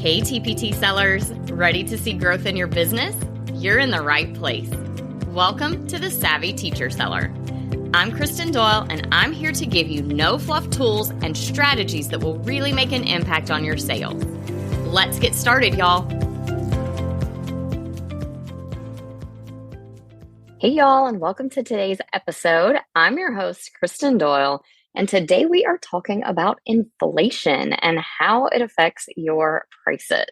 Hey TPT sellers, ready to see growth in your business? You're in the right place. Welcome to the Savvy Teacher Seller. I'm Kristen Doyle, and I'm here to give you no fluff tools and strategies that will really make an impact on your sales. Let's get started, y'all. Hey y'all, and welcome to today's episode. I'm your host, Kristen Doyle, and today we are talking about inflation and how it affects your prices.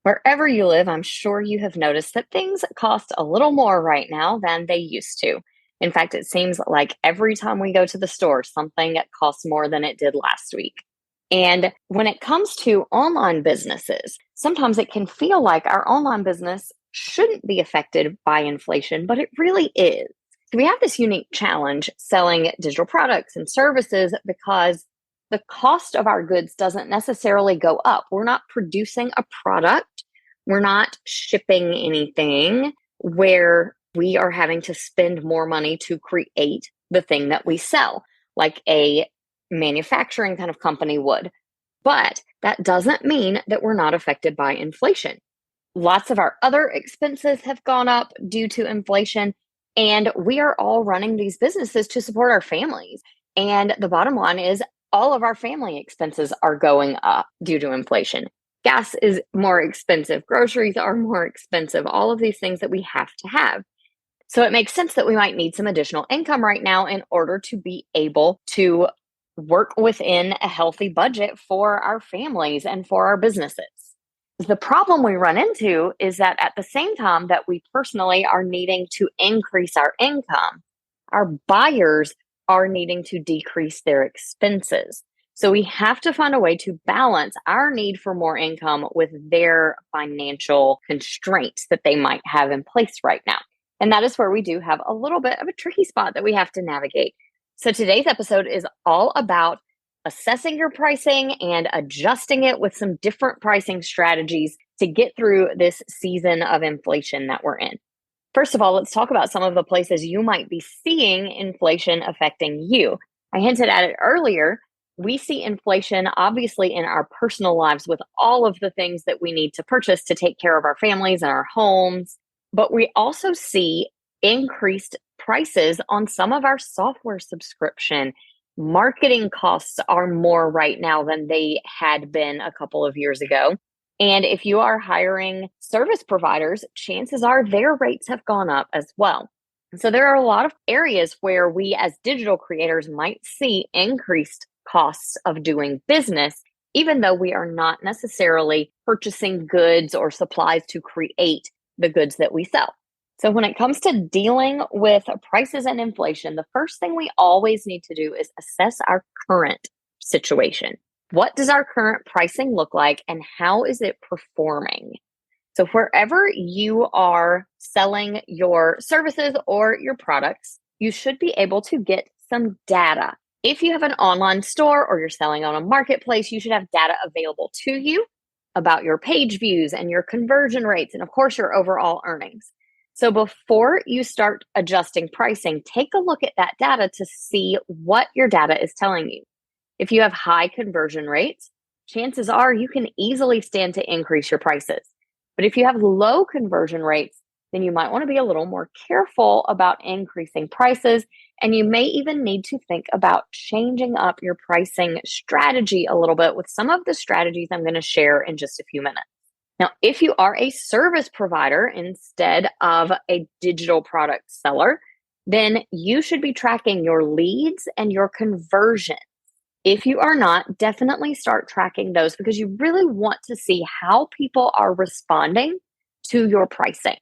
Wherever you live, I'm sure you have noticed that things cost a little more right now than they used to. In fact, it seems like every time we go to the store, something costs more than it did last week. And when it comes to online businesses, sometimes it can feel like our online business shouldn't be affected by inflation, but it really is. We have this unique challenge selling digital products and services because the cost of our goods doesn't necessarily go up. We're not producing a product. We're not shipping anything where we are having to spend more money to create the thing that we sell, like a manufacturing kind of company would. But that doesn't mean that we're not affected by inflation. Lots of our other expenses have gone up due to inflation, and we are all running these businesses to support our families. And the bottom line is all of our family expenses are going up due to inflation. Gas is more expensive. Groceries are more expensive. All of these things that we have to have. So it makes sense that we might need some additional income right now in order to be able to work within a healthy budget for our families and for our businesses. The problem we run into is that at the same time that we personally are needing to increase our income, our buyers are needing to decrease their expenses. So we have to find a way to balance our need for more income with their financial constraints that they might have in place right now. And that is where we do have a little bit of a tricky spot that we have to navigate. So today's episode is all about assessing your pricing and adjusting it with some different pricing strategies to get through this season of inflation that we're in. First of all, let's talk about some of the places you might be seeing inflation affecting you. I hinted at it earlier. We see inflation obviously in our personal lives with all of the things that we need to purchase to take care of our families and our homes. But we also see increased prices on some of our software subscription. Marketing costs are more right now than they had been a couple of years ago. And if you are hiring service providers, chances are their rates have gone up as well. So there are a lot of areas where we as digital creators might see increased costs of doing business, even though we are not necessarily purchasing goods or supplies to create the goods that we sell. So when it comes to dealing with prices and inflation, the first thing we always need to do is assess our current situation. What does our current pricing look like and how is it performing? So wherever you are selling your services or your products, you should be able to get some data. If you have an online store or you're selling on a marketplace, you should have data available to you about your page views and your conversion rates and of course your overall earnings. So before you start adjusting pricing, take a look at that data to see what your data is telling you. If you have high conversion rates, chances are you can easily stand to increase your prices. But if you have low conversion rates, then you might want to be a little more careful about increasing prices, and you may even need to think about changing up your pricing strategy a little bit with some of the strategies I'm going to share in just a few minutes. Now, if you are a service provider instead of a digital product seller, then you should be tracking your leads and your conversions. If you are not, definitely start tracking those because you really want to see how people are responding to your pricing.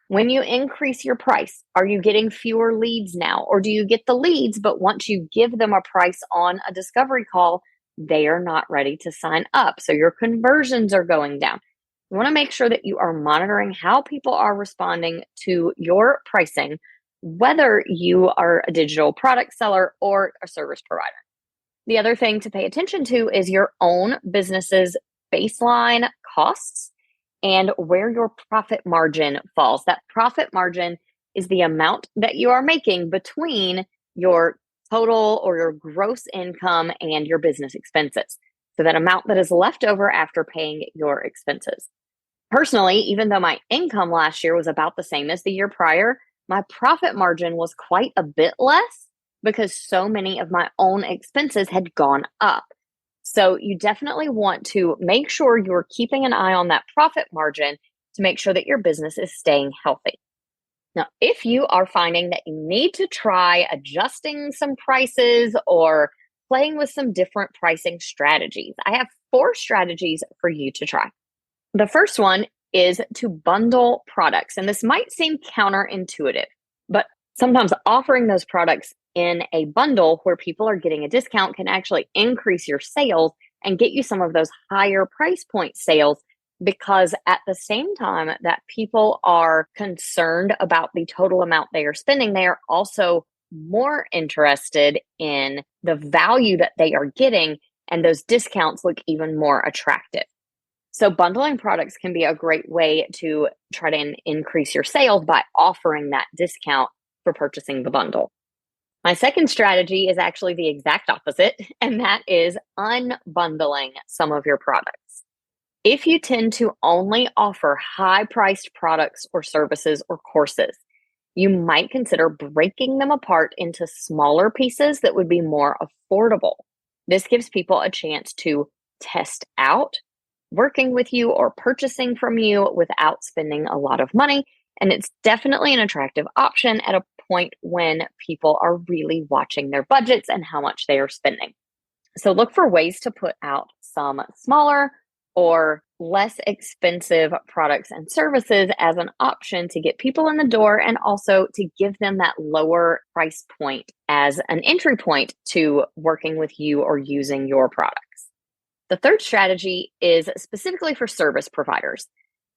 When you increase your price, are you getting fewer leads now? Or do you get the leads, but once you give them a price on a discovery call, they are not ready to sign up? So your conversions are going down. You want to make sure that you are monitoring how people are responding to your pricing, whether you are a digital product seller or a service provider. The other thing to pay attention to is your own business's baseline costs and where your profit margin falls. That profit margin is the amount that you are making between your total or your gross income and your business expenses. So that amount that is left over after paying your expenses. Personally, even though my income last year was about the same as the year prior, my profit margin was quite a bit less because so many of my own expenses had gone up. So you definitely want to make sure you're keeping an eye on that profit margin to make sure that your business is staying healthy. Now, if you are finding that you need to try adjusting some prices or playing with some different pricing strategies, I have 4 strategies for you to try. The first one is to bundle products. And this might seem counterintuitive, but sometimes offering those products in a bundle where people are getting a discount can actually increase your sales and get you some of those higher price point sales, because at the same time that people are concerned about the total amount they are spending, they are also more interested in the value that they are getting, and those discounts look even more attractive. So bundling products can be a great way to try to increase your sales by offering that discount for purchasing the bundle. My second strategy is actually the exact opposite, and that is unbundling some of your products. If you tend to only offer high-priced products or services or courses, you might consider breaking them apart into smaller pieces that would be more affordable. This gives people a chance to test out working with you or purchasing from you without spending a lot of money. And it's definitely an attractive option at a point when people are really watching their budgets and how much they are spending. So look for ways to put out some smaller or less expensive products and services as an option to get people in the door, and also to give them that lower price point as an entry point to working with you or using your products. The third strategy is specifically for service providers.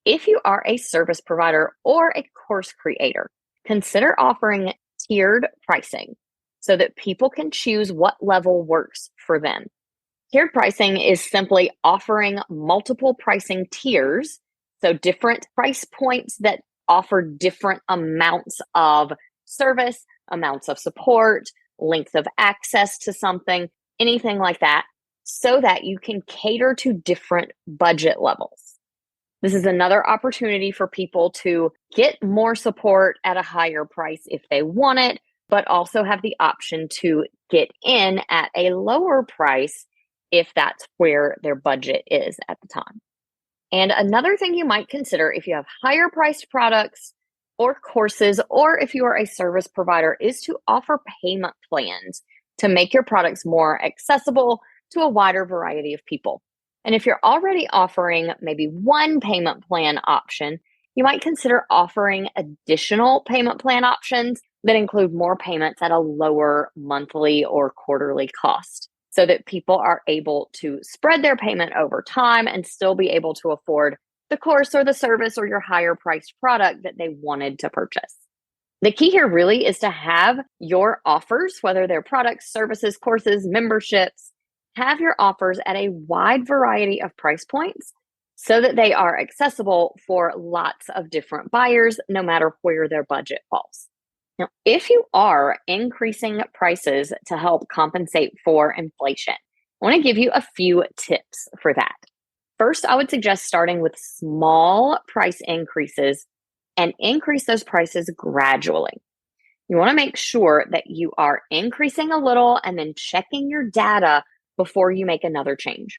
If you are a service provider or a course creator, consider offering tiered pricing so that people can choose what level works for them. Tiered pricing is simply offering multiple pricing tiers, so different price points that offer different amounts of service, amounts of support, length of access to something, anything like that, so that you can cater to different budget levels. This is another opportunity for people to get more support at a higher price if they want it, but also have the option to get in at a lower price if that's where their budget is at the time. And another thing you might consider if you have higher priced products or courses, or if you are a service provider, is to offer payment plans to make your products more accessible to a wider variety of people. And if you're already offering maybe one payment plan option, you might consider offering additional payment plan options that include more payments at a lower monthly or quarterly cost, so that people are able to spread their payment over time and still be able to afford the course or the service or your higher priced product that they wanted to purchase. The key here really is to have your offers, whether they're products, services, courses, memberships, have your offers at a wide variety of price points so that they are accessible for lots of different buyers, no matter where their budget falls. Now, if you are increasing prices to help compensate for inflation, I want to give you a few tips for that. First, I would suggest starting with small price increases and increase those prices gradually. You want to make sure that you are increasing a little and then checking your data before you make another change.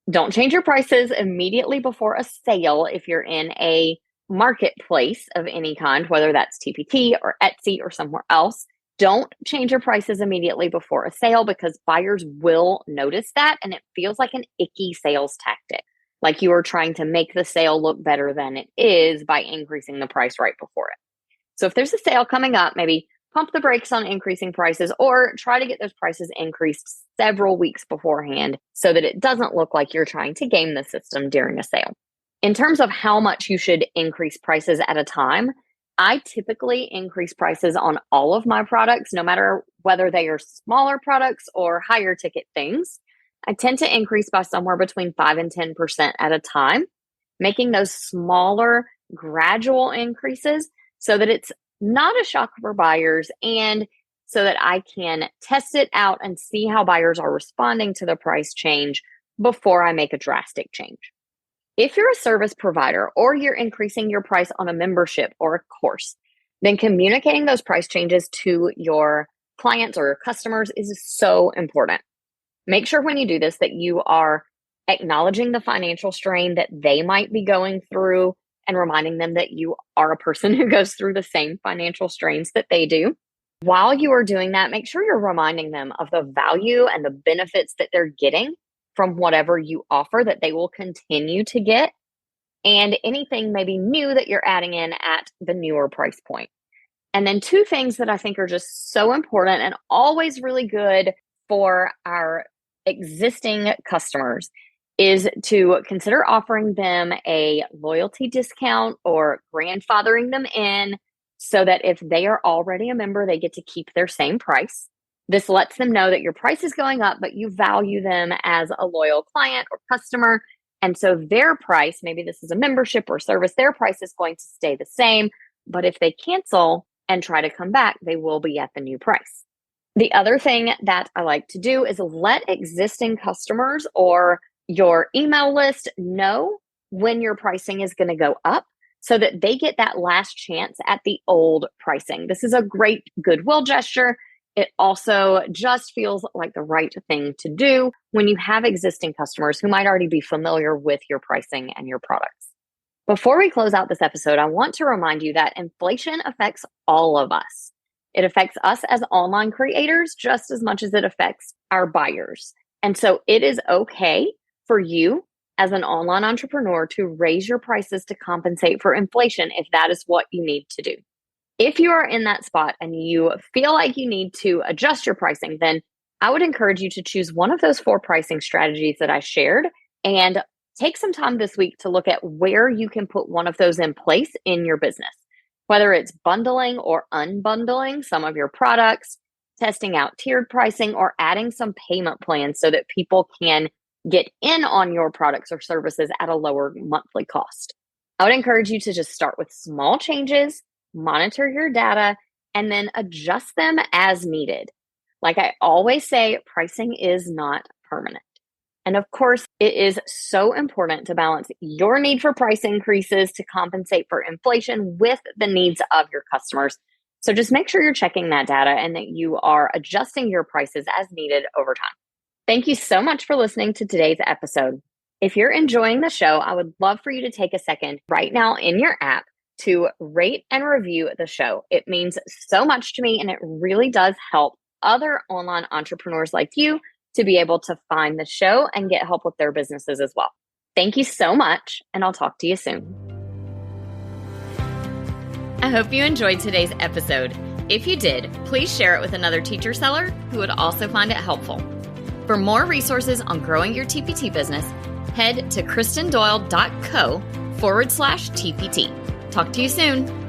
Don't change your prices immediately before a sale if you're in a marketplace of any kind, whether that's TPT or Etsy or somewhere else. Don't change your prices immediately before a sale, because buyers will notice that and it feels like an icky sales tactic, like you are trying to make the sale look better than it is by increasing the price right before it. So if there's a sale coming up, maybe pump the brakes on increasing prices, or try to get those prices increased several weeks beforehand so that it doesn't look like you're trying to game the system during a sale. In terms of how much you should increase prices at a time, I typically increase prices on all of my products, no matter whether they are smaller products or higher ticket things. I tend to increase by somewhere between 5 and 10% at a time, making those smaller, gradual increases so that it's not a shock for buyers, and so that I can test it out and see how buyers are responding to the price change before I make a drastic change. If you're a service provider or you're increasing your price on a membership or a course, then communicating those price changes to your clients or your customers is so important. Make sure when you do this that you are acknowledging the financial strain that they might be going through and reminding them that you are a person who goes through the same financial strains that they do. While you are doing that, make sure you're reminding them of the value and the benefits that they're getting from whatever you offer that they will continue to get, and anything maybe new that you're adding in at the newer price point. And then two things that I think are just so important and always really good for our existing customers is to consider offering them a loyalty discount or grandfathering them in so that if they are already a member, they get to keep their same price. This lets them know that your price is going up, but you value them as a loyal client or customer. And so their price, maybe this is a membership or service, their price is going to stay the same. But if they cancel and try to come back, they will be at the new price. The other thing that I like to do is let existing customers or your email list know when your pricing is going to go up so that they get that last chance at the old pricing. This is a great goodwill gesture. It also just feels like the right thing to do when you have existing customers who might already be familiar with your pricing and your products. Before we close out this episode, I want to remind you that inflation affects all of us. It affects us as online creators just as much as it affects our buyers. And so it is okay for you as an online entrepreneur to raise your prices to compensate for inflation if that is what you need to do. If you are in that spot and you feel like you need to adjust your pricing, then I would encourage you to choose one of those 4 pricing strategies that I shared and take some time this week to look at where you can put one of those in place in your business, whether it's bundling or unbundling some of your products, testing out tiered pricing, or adding some payment plans so that people can get in on your products or services at a lower monthly cost. I would encourage you to just start with small changes, monitor your data, and then adjust them as needed. Like I always say, pricing is not permanent. And of course, it is so important to balance your need for price increases to compensate for inflation with the needs of your customers. So just make sure you're checking that data and that you are adjusting your prices as needed over time. Thank you so much for listening to today's episode. If you're enjoying the show, I would love for you to take a second right now in your app to rate and review the show. It means so much to me, and it really does help other online entrepreneurs like you to be able to find the show and get help with their businesses as well. Thank you so much, and I'll talk to you soon. I hope you enjoyed today's episode. If you did, please share it with another teacher seller who would also find it helpful. For more resources on growing your TPT business, head to kristendoyle.co/TPT. Talk to you soon.